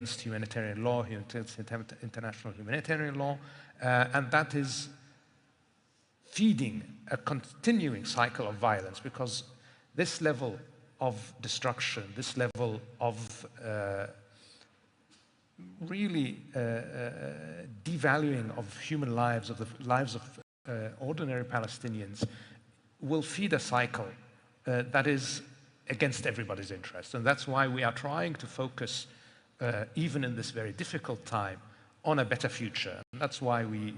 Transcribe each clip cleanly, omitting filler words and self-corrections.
humanitarian law, international humanitarian law, and that is feeding a continuing cycle of violence, because this level of destruction, this level of really devaluing of human lives, of the lives of ordinary Palestinians, will feed a cycle that is against everybody's interest. And that's why we are trying to focus, even in this very difficult time, on a better future. And that's why we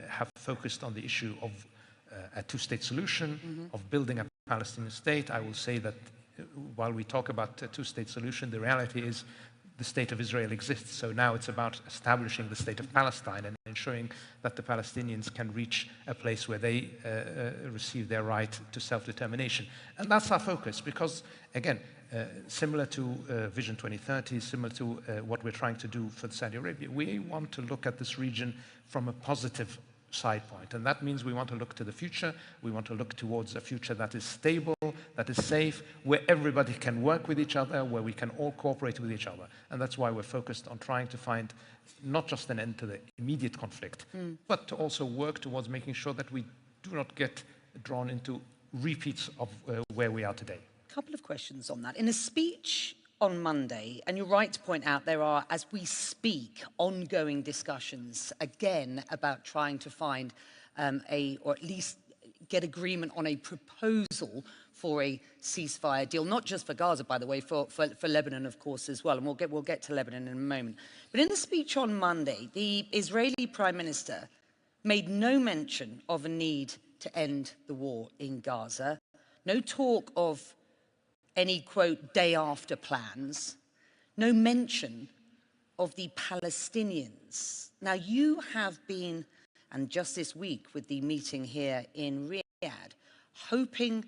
have focused on the issue of a two-state solution, of building a Palestinian state. I will say that while we talk about a two-state solution, the reality is the state of Israel exists. So now it's about establishing the state of Palestine and ensuring that the Palestinians can reach a place where they receive their right to self-determination. And that's our focus, because, again, similar to Vision 2030, similar to what we're trying to do for Saudi Arabia, we want to look at this region from a positive side point. And that means we want to look to the future. We want to look towards a future that is stable, that is safe, where everybody can work with each other, where we can all cooperate with each other. And that's why we're focused on trying to find not just an end to the immediate conflict, but to also work towards making sure that we do not get drawn into repeats of where we are today. A couple of questions on that. In a speech on Monday, and you're right to point out there are, as we speak, ongoing discussions again about trying to find or at least get agreement on a proposal for a ceasefire deal, not just for Gaza, by the way, for Lebanon, of course, as well. And we'll get to Lebanon in a moment. But in the speech on Monday, the Israeli Prime Minister made no mention of a need to end the war in Gaza, no talk of any, quote, day after plans, no mention of the Palestinians. Now, you have been, and just this week with the meeting here in Riyadh, hoping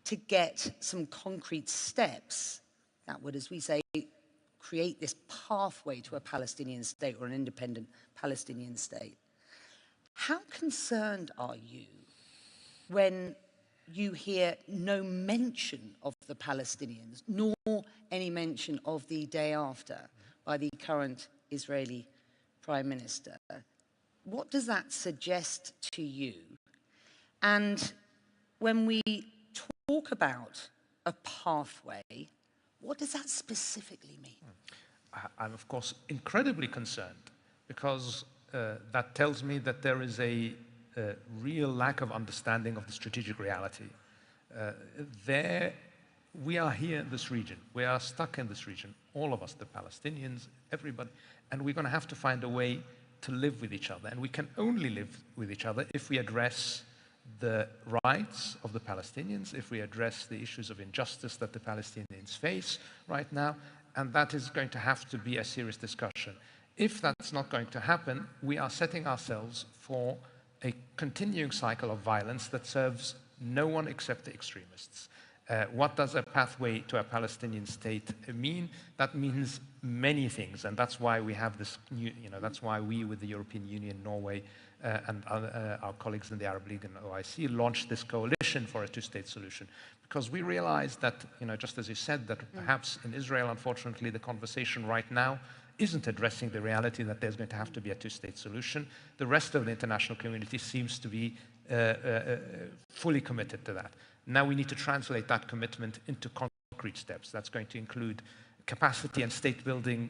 to get some concrete steps that would, as we say, create this pathway to a Palestinian state or an independent Palestinian state. How concerned are you when you hear no mention of the Palestinians, nor any mention of the day after by the current Israeli Prime Minister? What does that suggest to you? And when we talk about a pathway, what does that specifically mean? I'm, of course, incredibly concerned, because that tells me that there is a real lack of understanding of the strategic reality. We are here in this region. We are stuck in this region, all of us, the Palestinians, everybody, and we're going to have to find a way to live with each other. And we can only live with each other if we address the rights of the Palestinians, if we address the issues of injustice that the Palestinians face right now, and that is going to have to be a serious discussion. If that's not going to happen, we are setting ourselves for a continuing cycle of violence that serves no one except the extremists. What does a pathway to a Palestinian state mean? That means many things, and that's why we have this new, that's why we, with the European Union, Norway, and our colleagues in the Arab League and OIC, launched this coalition for a two-state solution. Because we realized that, just as you said, that perhaps in Israel, unfortunately, the conversation right now isn't addressing the reality that there's going to have to be a two-state solution. The rest of the international community seems to be fully committed to that. Now we need to translate that commitment into concrete steps. That's going to include capacity and state building,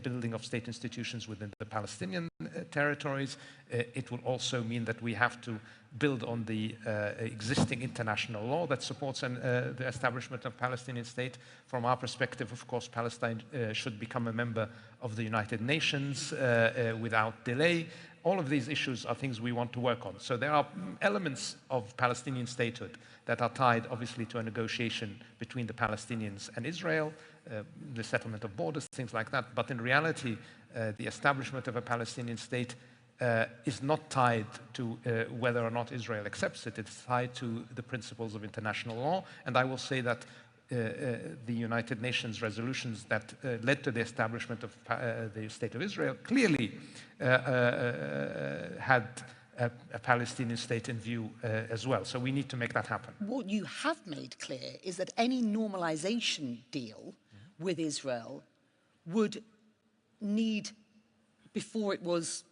building of state institutions within the Palestinian territories. It will also mean that we have to build on the existing international law that supports the establishment of a Palestinian state. From our perspective, of course, Palestine should become a member of the United Nations without delay. All of these issues are things we want to work on. So there are elements of Palestinian statehood that are tied, obviously, to a negotiation between the Palestinians and Israel, the settlement of borders, things like that. But in reality, the establishment of a Palestinian state is not tied to whether or not Israel accepts it. It's tied to the principles of international law. And I will say that the United Nations resolutions that led to the establishment of the State of Israel clearly had a Palestinian state in view as well. So we need to make that happen. What you have made clear is that any normalization deal with Israel would need, before it was,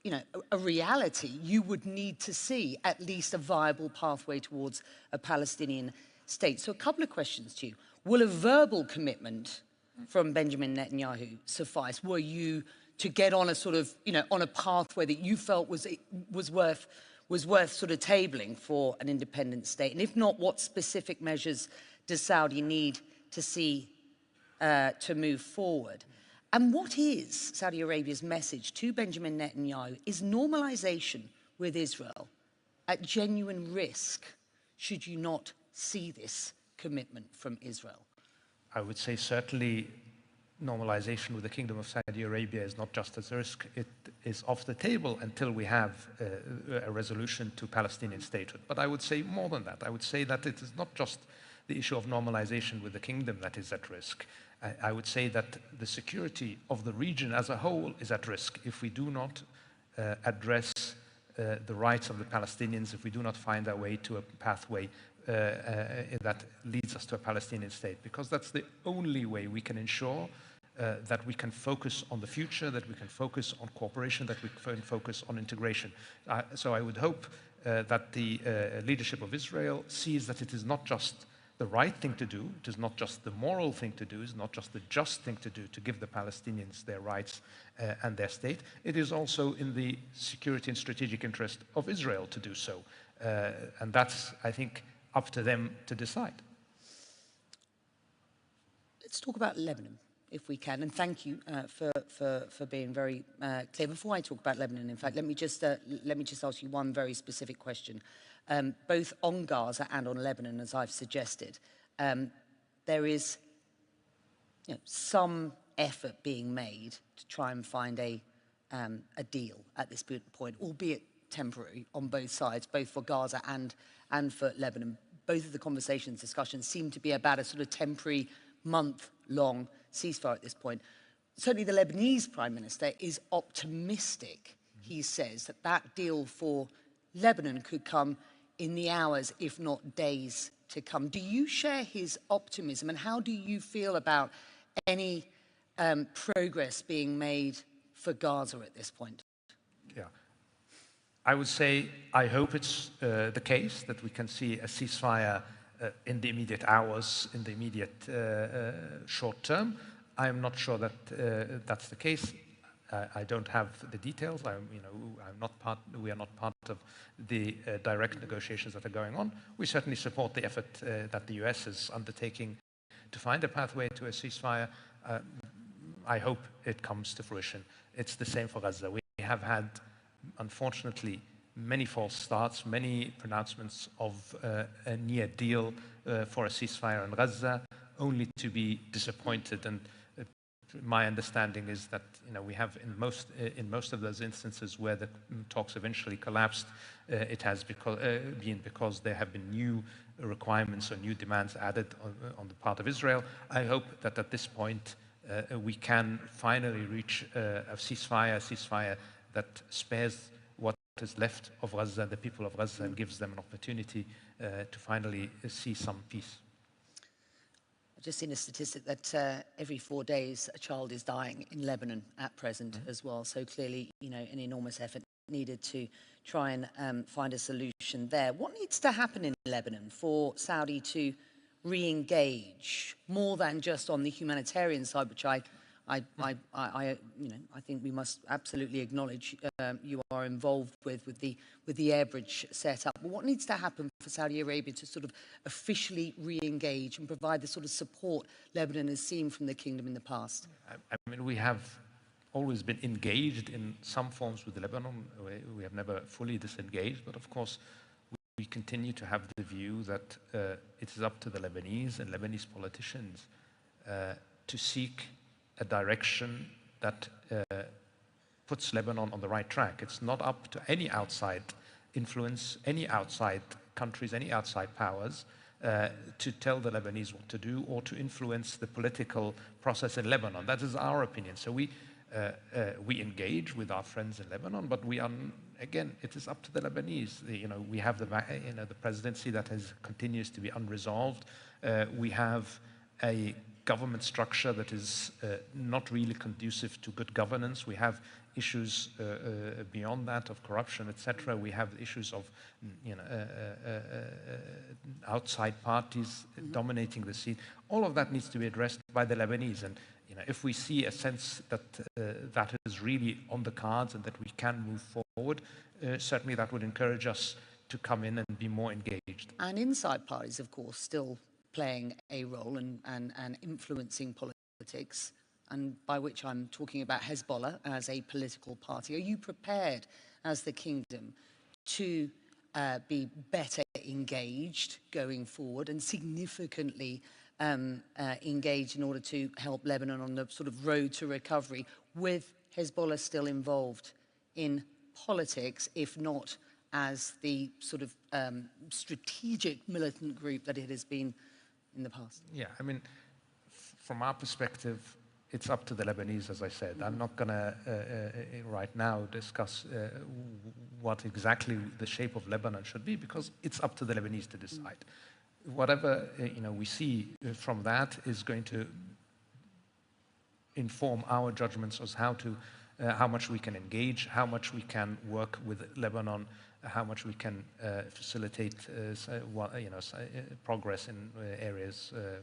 you know, a reality, you would need to see at least a viable pathway towards a Palestinian state. So a couple of questions to you. Will a verbal commitment from Benjamin Netanyahu suffice? Were you to get on a sort of, you know, on a pathway that you felt was worth sort of tabling for an independent state? And if not, what specific measures does Saudi need to see to move forward? And what is Saudi Arabia's message to Benjamin Netanyahu? Is normalization with Israel at genuine risk should you not see this commitment from Israel? I would say certainly normalization with the Kingdom of Saudi Arabia is not just at risk, it is off the table until we have a resolution to Palestinian statehood. But I would say more than that. I would say that it is not just the issue of normalization with the kingdom that is at risk. I would say that the security of the region as a whole is at risk if we do not address the rights of the Palestinians, if we do not find our way to a pathway that leads us to a Palestinian state, because that's the only way we can ensure that we can focus on the future, that we can focus on cooperation, that we can focus on integration. So I would hope that the leadership of Israel sees that it is not just the right thing to do, it is not just the moral thing to do, it is not just the just thing to do to give the Palestinians their rights and their state. It is also in the security and strategic interest of Israel to do so. And that's, I think, up to them to decide. Let's talk about Lebanon, if we can, and thank you for being very clear. Before I talk about Lebanon, in fact, let me just ask you one very specific question. Both on Gaza and on Lebanon, as I've suggested, there is, you know, some effort being made to try and find a deal at this point, albeit temporary, on both sides, both for Gaza and for Lebanon. Both of the conversations, discussions seem to be about a sort of temporary, month-long ceasefire at this point. Certainly the Lebanese Prime Minister is optimistic. He says that that deal for Lebanon could come in the hours, if not days, to come. Do you share his optimism, and how do you feel about any progress being made for Gaza at this point? Yeah. I would say I hope it's the case that we can see a ceasefire in the immediate hours, in the immediate short term. I'm not sure that that's the case. I don't have the details. We are not part of the direct negotiations that are going on. We certainly support the effort that the US is undertaking to find a pathway to a ceasefire. I hope it comes to fruition. It's the same for Gaza. We have had, unfortunately, many false starts, many pronouncements of a near deal for a ceasefire in Gaza, only to be disappointed. And my understanding is that, you know, we have in most of those instances where the talks eventually collapsed, it has been because there have been new requirements or new demands added on the part of Israel. I hope that at this point we can finally reach a ceasefire that spares what is left of Gaza, the people of Gaza, and gives them an opportunity to finally see some peace. I've just seen a statistic that every 4 days a child is dying in Lebanon at present as well. So clearly, you know, an enormous effort needed to try and find a solution there. What needs to happen in Lebanon for Saudi to re-engage more than just on the humanitarian side, which I think we must absolutely acknowledge you are involved with the air bridge setup. But what needs to happen for Saudi Arabia to sort of officially re-engage and provide the sort of support Lebanon has seen from the kingdom in the past? I mean, we have always been engaged in some forms with Lebanon. We have never fully disengaged, but of course, we continue to have the view that it is up to the Lebanese and Lebanese politicians to seek a direction that puts Lebanon on the right track. It's not up to any outside influence, any outside countries, any outside powers to tell the Lebanese what to do or to influence the political process in Lebanon. That is our opinion. So we engage with our friends in Lebanon, but we are, again, it is up to the Lebanese. We have the presidency that continues to be unresolved. We have a government structure that is not really conducive to good governance. We have issues beyond that of corruption, etc. We have issues of outside parties dominating the scene. All of that needs to be addressed by the Lebanese. And if we see a sense that that is really on the cards and that we can move forward, certainly that would encourage us to come in and be more engaged. And inside parties, of course, still playing a role and influencing politics, and by which I'm talking about Hezbollah as a political party. Are you prepared as the kingdom to be better engaged going forward and significantly engaged in order to help Lebanon on the sort of road to recovery, with Hezbollah still involved in politics, if not as the sort of strategic militant group that it has been in the past? Yeah, I mean, from our perspective, it's up to the Lebanese, as I said. I'm not going to right now discuss what exactly the shape of Lebanon should be, because it's up to the Lebanese to decide. Whatever we see from that is going to inform our judgments as how much we can engage, how much we can work with Lebanon, how much we can facilitate progress in areas there.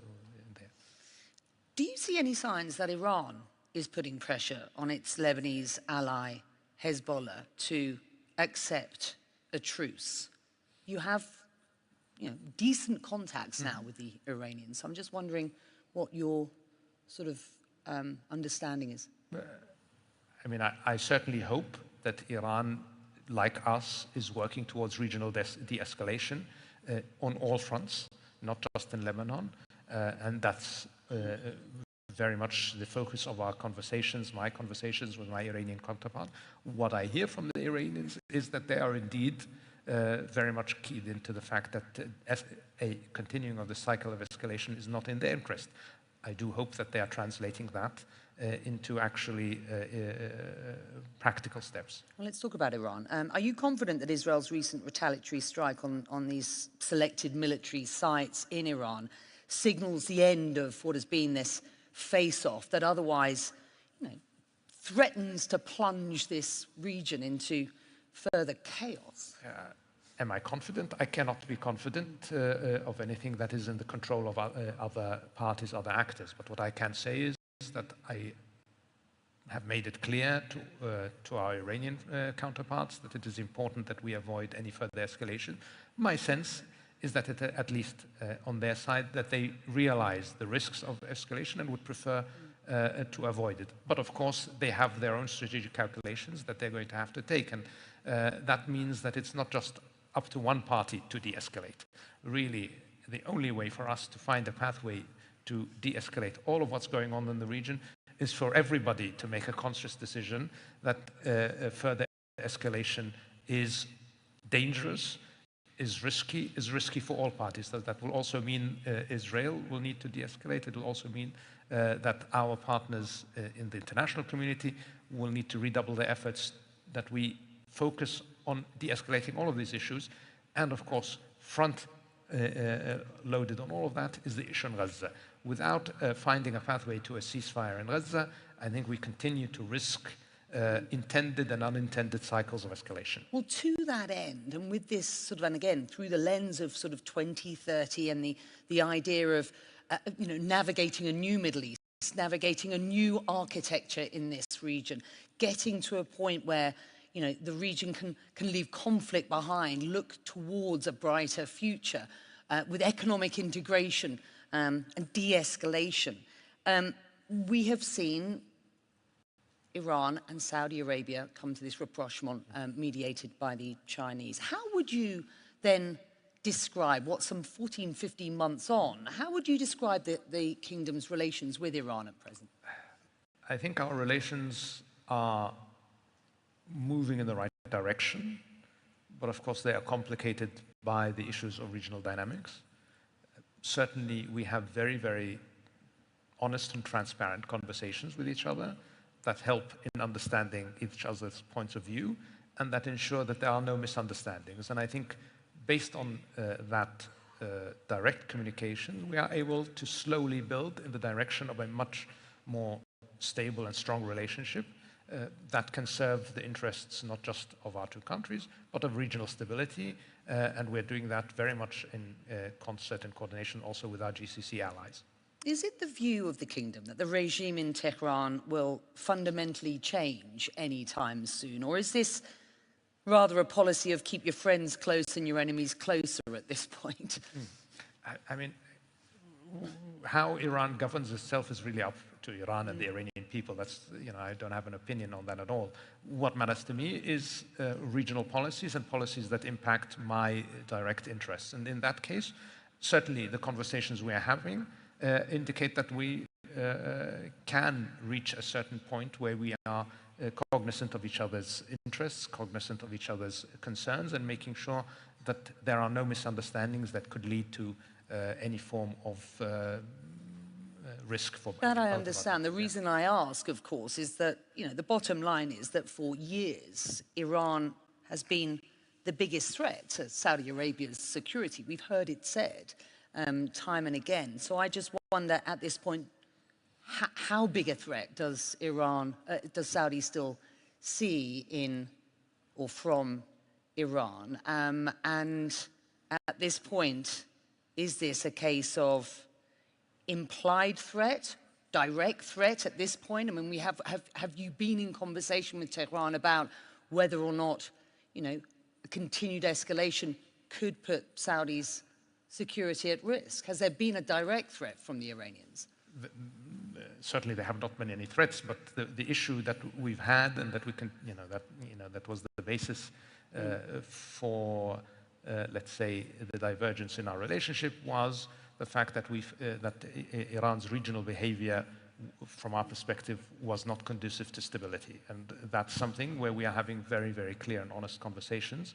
Do you see any signs that Iran is putting pressure on its Lebanese ally Hezbollah to accept a truce? You have decent contacts now with the Iranians. So I'm just wondering what your sort of understanding is. I mean, I certainly hope that Iran, like us, is working towards regional de-escalation on all fronts, not just in Lebanon. And that's very much the focus of our conversations, my conversations with my Iranian counterpart. What I hear from the Iranians is that they are indeed very much keyed into the fact that a continuing of the cycle of escalation is not in their interest. I do hope that they are translating that into actually practical steps. Well, let's talk about Iran. Are you confident that Israel's recent retaliatory strike on these selected military sites in Iran signals the end of what has been this face-off that otherwise threatens to plunge this region into further chaos? Am I confident? I cannot be confident of anything that is in the control of other parties, other actors. But what I can say is that I have made it clear to our Iranian counterparts that it is important that we avoid any further escalation. My sense is that at least on their side, that they realize the risks of escalation and would prefer to avoid it. But of course, they have their own strategic calculations that they're going to have to take. And that means that it's not just up to one party to de-escalate. Really, the only way for us to find a pathway to de-escalate all of what's going on in the region is for everybody to make a conscious decision that further escalation is dangerous, is risky for all parties. So that will also mean Israel will need to de-escalate. It will also mean that our partners in the international community will need to redouble their efforts, that we focus on de-escalating all of these issues. And of course, loaded on all of that is the issue in Gaza. Without finding a pathway to a ceasefire in Gaza, I think we continue to risk intended and unintended cycles of escalation. Well, to that end, and with this sort of, and again, through the lens of sort of 2030 and the idea of, navigating a new Middle East, navigating a new architecture in this region, getting to a point where, the region can leave conflict behind, look towards a brighter future with economic integration and de-escalation. We have seen Iran and Saudi Arabia come to this rapprochement mediated by the Chinese. How would you then describe, what some 14, 15 months on, how would you describe the kingdom's relations with Iran at present? I think our relations are moving in the right direction, but of course they are complicated by the issues of regional dynamics. Certainly we have very, very honest and transparent conversations with each other that help in understanding each other's points of view and that ensure that there are no misunderstandings. And I think based on that direct communication, we are able to slowly build in the direction of a much more stable and strong relationship that can serve the interests not just of our two countries, but of regional stability. And we're doing that very much in concert and coordination also with our GCC allies. Is it the view of the kingdom that the regime in Tehran will fundamentally change anytime soon? Or is this rather a policy of keep your friends close and your enemies closer at this point? I mean, how Iran governs itself is really up to Iran and the Iranian people. That's, I don't have an opinion on that at all. What matters to me is regional policies and policies that impact my direct interests. And in that case, certainly the conversations we are having indicate that we can reach a certain point where we are cognizant of each other's interests, cognizant of each other's concerns, and making sure that there are no misunderstandings that could lead to any form of risk for that I understand. The reason I ask, of course, is that the bottom line is that for years Iran has been the biggest threat to Saudi Arabia's security. We've heard it said time and again. So I just wonder at this point, how big a threat does Saudi still see in or from Iran? And at this point, is this a case of implied threat, direct threat at this point? I mean, have you been in conversation with Tehran about whether or not, a continued escalation could put Saudi's security at risk? Has there been a direct threat from the Iranians? Certainly there have not been any threats, but the issue that we've had and that we can, that was the basis for, let's say, the divergence in our relationship was the fact that Iran's regional behavior, from our perspective, was not conducive to stability. And that's something where we are having very, very clear and honest conversations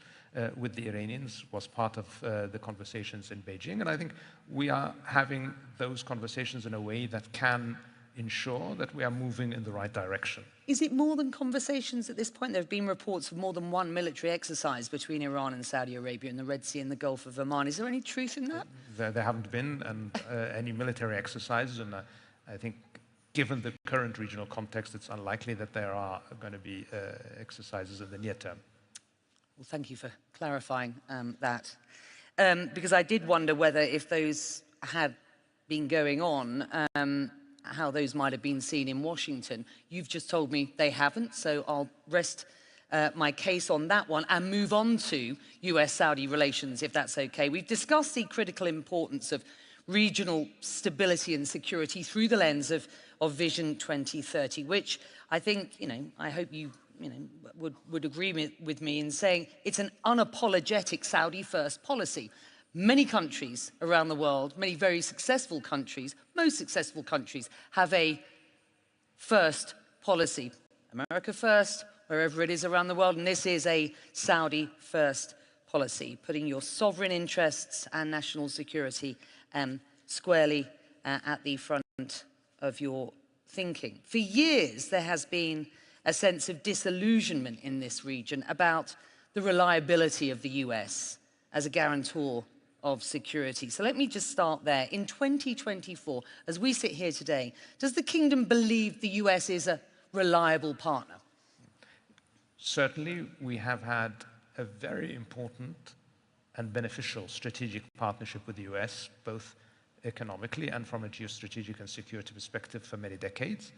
with the Iranians, was part of the conversations in Beijing. And I think we are having those conversations in a way that can ensure that we are moving in the right direction. Is it more than conversations at this point? There have been reports of more than one military exercise between Iran and Saudi Arabia in the Red Sea and the Gulf of Oman. Is there any truth in that? There haven't been any military exercises, and I think given the current regional context, it's unlikely that there are going to be exercises in the near term. Well, thank you for clarifying that. Because I did wonder whether if those had been going on, how those might have been seen in Washington. You've just told me they haven't, so I'll rest my case on that one and move on to US-Saudi relations, if that's okay. We've discussed the critical importance of regional stability and security through the lens of Vision 2030, which I think, I hope you would agree with me in saying it's an unapologetic Saudi-first policy. Many countries around the world, many very successful countries, most successful countries, have a first policy. America first, wherever it is around the world, and this is a Saudi first policy, putting your sovereign interests and national security squarely at the front of your thinking. For years, there has been a sense of disillusionment in this region about the reliability of the US as a guarantor of security. So let me just start there. In 2024, as we sit here today, does the kingdom believe the US is a reliable partner? Certainly, we have had a very important and beneficial strategic partnership with the US, both economically and from a geostrategic and security perspective for many decades.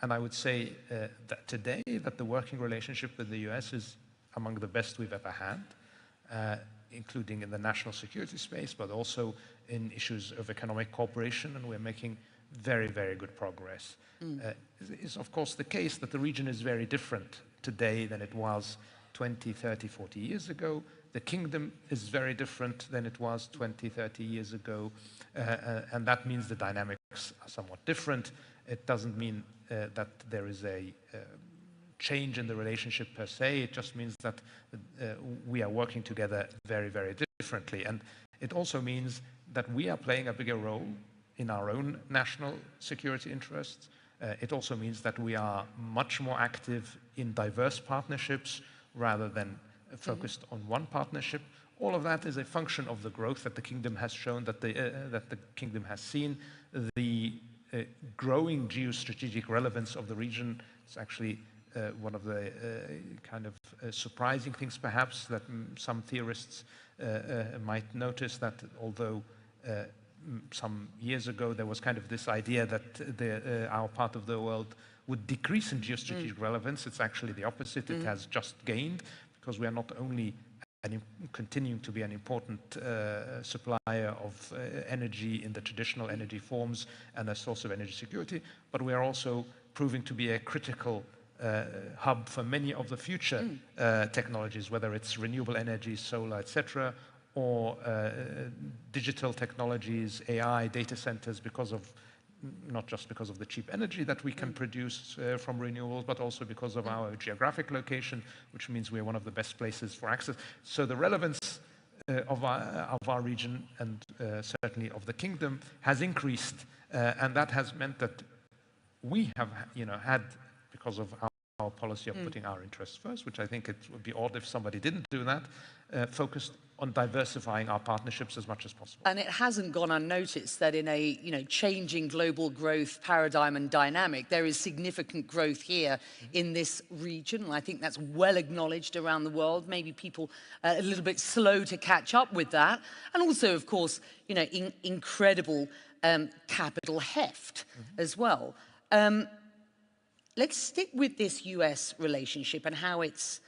And I would say that today that the working relationship with the US is among the best we've ever had, including in the national security space, but also in issues of economic cooperation, and we're making very, very good progress. It's of course the case that the region is very different today than it was 20, 30, 40 years ago. The kingdom is very different than it was 20, 30 years ago, and that means the dynamics are somewhat different. It doesn't mean that there is a change in the relationship per se. It just means that we are working together very, very differently. And it also means that we are playing a bigger role in our own national security interests. It also means that we are much more active in diverse partnerships rather than focused on one partnership. All of that is a function of the growth that the kingdom has shown, that the kingdom has seen, the growing geostrategic relevance of the region. It's actually one of the kind of surprising things, perhaps, that some theorists might notice, that although some years ago there was kind of this idea that our part of the world would decrease in geostrategic relevance, it's actually the opposite. It has just gained, because we are not only continuing to be an important supplier of energy in the traditional energy forms and a source of energy security, but we are also proving to be a critical hub for many of the future technologies, whether it's renewable energy, solar, etc., or digital technologies, AI, data centers, because of not just because of the cheap energy that we can produce from renewables, but also because of our geographic location, which means we're one of the best places for access. So the relevance of our region, and certainly of the kingdom, has increased, and that has meant that we have, had, because of our policy of putting our interests first, which I think it would be odd if somebody didn't do that, focused on diversifying our partnerships as much as possible. And it hasn't gone unnoticed that in a changing global growth paradigm and dynamic, there is significant growth here in this region. And I think that's well acknowledged around the world. Maybe people a little bit slow to catch up with that. And also, of course, incredible capital heft as well. Let's stick with this US relationship and how it's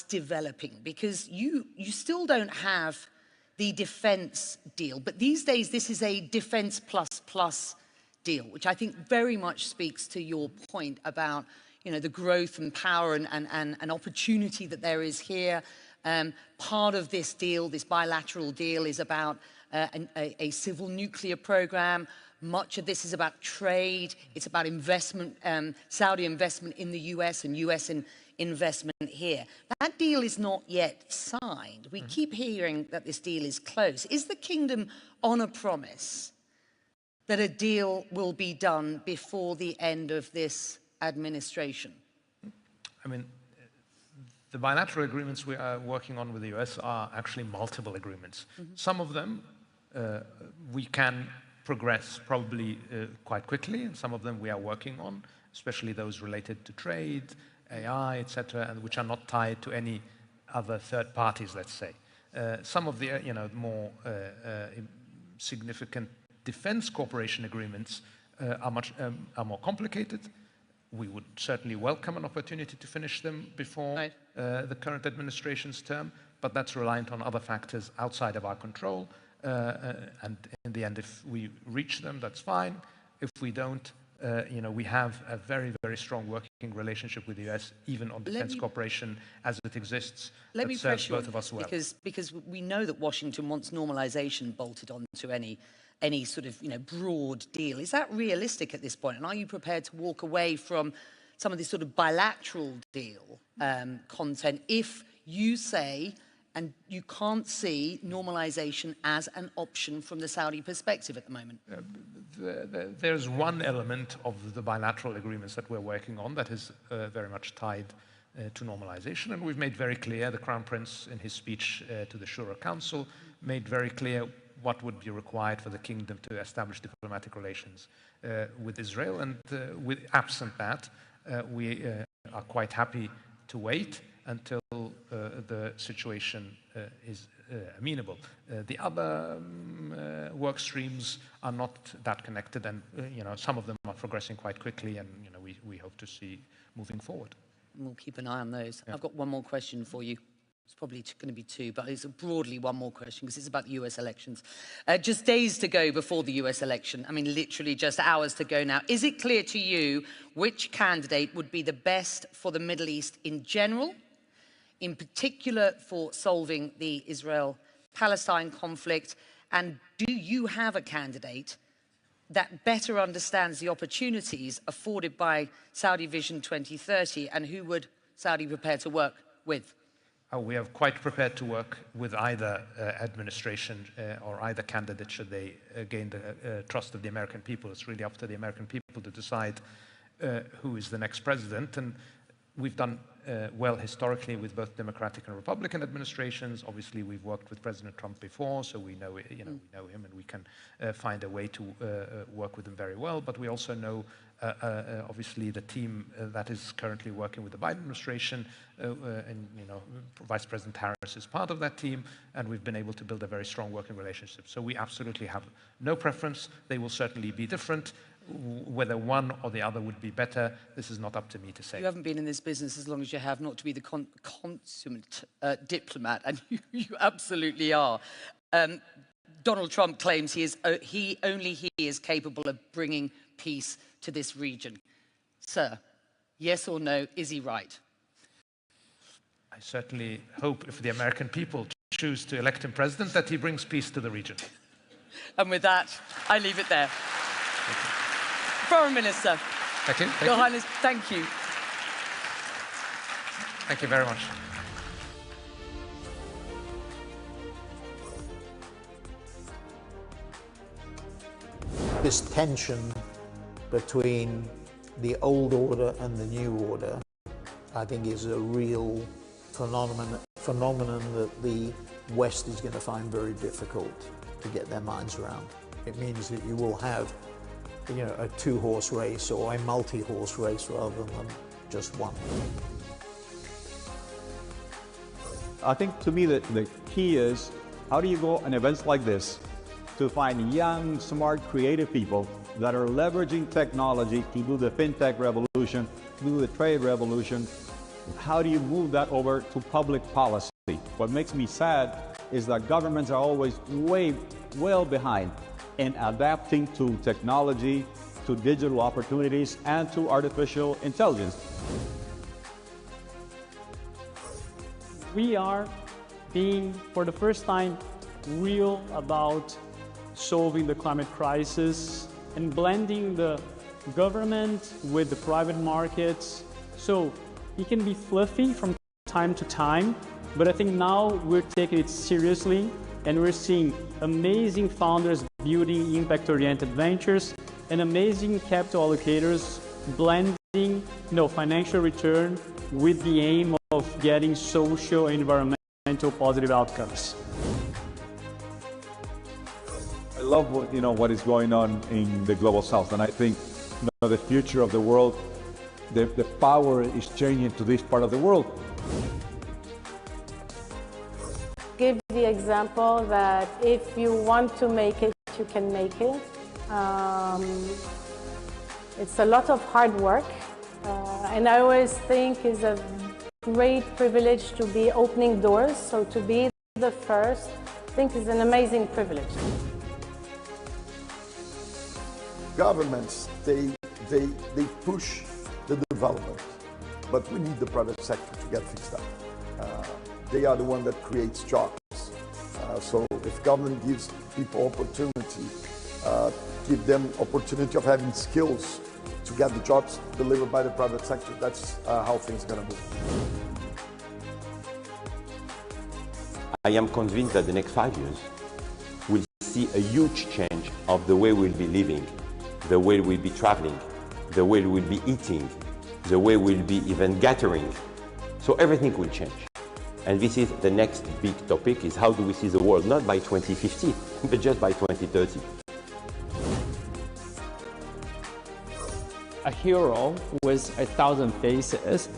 developing, because you still don't have the defense deal, but these days this is a defense plus deal, which I think very much speaks to your point about the growth and power and opportunity that there is here. Part of this deal, this bilateral deal, is about a civil nuclear program. Much of this is about trade. It's about investment, Saudi investment in the US and US investment here. That deal is not yet signed. We keep hearing that this deal is close. Is the kingdom on a promise that a deal will be done before the end of this administration? I mean, the bilateral agreements we are working on with the US are actually multiple agreements. Some of them we can progress probably quite quickly, and some of them we are working on, especially those related to trade, AI, etc., and which are not tied to any other third parties, let's say. Some of the more significant defense cooperation agreements are more complicated. We would certainly welcome an opportunity to finish them before the current administration's term, but that's reliant on other factors outside of our control. And in the end, if we reach them, that's fine. If we don't, we have a very, very strong working relationship with the US, even on defense cooperation as it exists. Let me serves pressure both of us well. Because we know that Washington wants normalization bolted onto any sort of broad deal. Is that realistic at this point? And are you prepared to walk away from some of this sort of bilateral deal content if you say, and you can't see normalization as an option from the Saudi perspective at the moment? There's one element of the bilateral agreements that we're working on that is very much tied to normalization, and we've made very clear, the Crown Prince in his speech to the Shura Council made very clear what would be required for the kingdom to establish diplomatic relations with Israel, and absent that, we are quite happy to wait until the situation is amenable. The other work streams are not that connected, and some of them are progressing quite quickly, and we hope to see moving forward. We'll keep an eye on those. I've got one more question for you. It's probably going to be two, but it's broadly one more question because it's about the US elections. Just days to go before the US election. I mean, literally just hours to go now. Is it clear to you which candidate would be the best for the Middle East in general, in particular for solving the Israel-Palestine conflict? And do you have a candidate that better understands the opportunities afforded by Saudi Vision 2030, and who would Saudi prepare to work with? We are quite prepared to work with either administration or either candidate should they gain the trust of the American people. It's really up to the American people to decide who is the next president. And we've done well historically with both Democratic and Republican administrations. Obviously, we've worked with President Trump before, so we know, we know him, and we can find a way to work with him very well. But we also know, obviously, the team that is currently working with the Biden administration, and Vice President Harris is part of that team, and we've been able to build a very strong working relationship. So we absolutely have no preference. They will certainly be different. Whether one or the other would be better, this is not up to me to say. You haven't been in this business as long as you have, not to be the consummate diplomat, and you absolutely are. Donald Trump claims he is capable of bringing peace to this region. Sir, yes or no, is he right? I certainly hope if the American people choose to elect him president that he brings peace to the region. And with that, I leave it there. Foreign Minister. Thank you. Your Highness, thank you. Thank you very much. This tension between the old order and the new order, I think, is a real phenomenon that the West is going to find very difficult to get their minds around. It means that you will have a two-horse race or a multi-horse race rather than just one. I think to me that the key is, how do you go on events like this to find young, smart, creative people that are leveraging technology to do the fintech revolution, to do the trade revolution? How do you move that over to public policy? What makes me sad is that governments are always well behind in adapting to technology, to digital opportunities, and to artificial intelligence. We are being, for the first time, real about solving the climate crisis and blending the government with the private markets. So it can be fluffy from time to time, but I think now we're taking it seriously, and we're seeing amazing founders building impact-oriented ventures and amazing capital allocators blending financial return with the aim of getting social and environmental positive outcomes. I love what is going on in the global south, and I think the future of the world, the power is changing to this part of the world. Give the example that if you want to make it, you can make it. It's a lot of hard work, and I always think it's a great privilege to be opening doors. So to be the first, I think is an amazing privilege. Governments, they push the development, but we need the private sector to get things done. They are the one that creates jobs. So if government gives people opportunity, give them opportunity of having skills to get the jobs delivered by the private sector, that's how things are going to move. I am convinced that the next 5 years will see a huge change of the way we'll be living, the way we'll be traveling, the way we'll be eating, the way we'll be even gathering. So everything will change. And this is the next big topic, is how do we see the world, not by 2050, but just by 2030. A hero with 1,000 faces.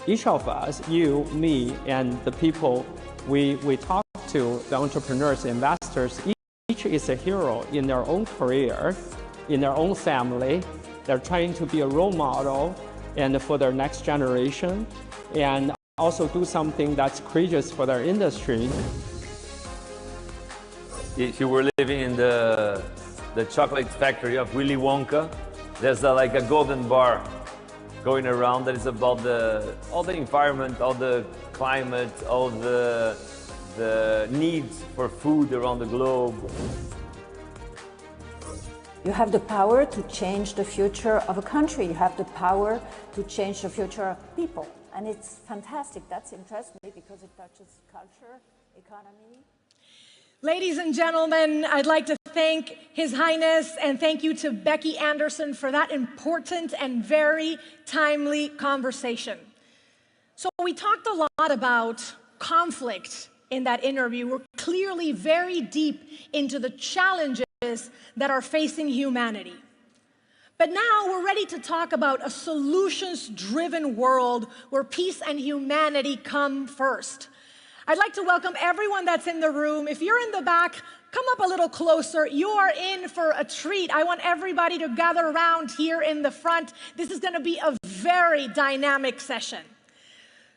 Each of us, you, me, and the people we talk to, the entrepreneurs, investors, each is a hero in their own career, in their own family. They're trying to be a role model and for their next generation, and also do something that's courageous for their industry. If you were living in the chocolate factory of Willy Wonka, there's like a golden bar going around that is about all the environment, all the climate, all the needs for food around the globe. You have the power to change the future of a country. You have the power to change the future of people. And it's fantastic. That interests me because it touches culture, economy. Ladies and gentlemen, I'd like to thank His Highness and thank you to Becky Anderson for that important and very timely conversation. So we talked a lot about conflict in that interview. We're clearly very deep into the challenges that are facing humanity. But now we're ready to talk about a solutions-driven world where peace and humanity come first. I'd like to welcome everyone that's in the room. If you're in the back, come up a little closer. You are in for a treat. I want everybody to gather around here in the front. This is going to be a very dynamic session.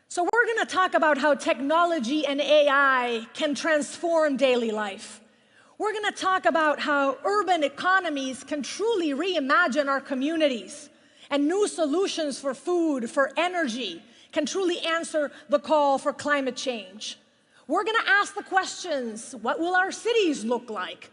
So we're going to talk about how technology and AI can transform daily life. We're going to talk about how urban economies can truly reimagine our communities, and new solutions for food, for energy, can truly answer the call for climate change. We're going to ask the questions: what will our cities look like?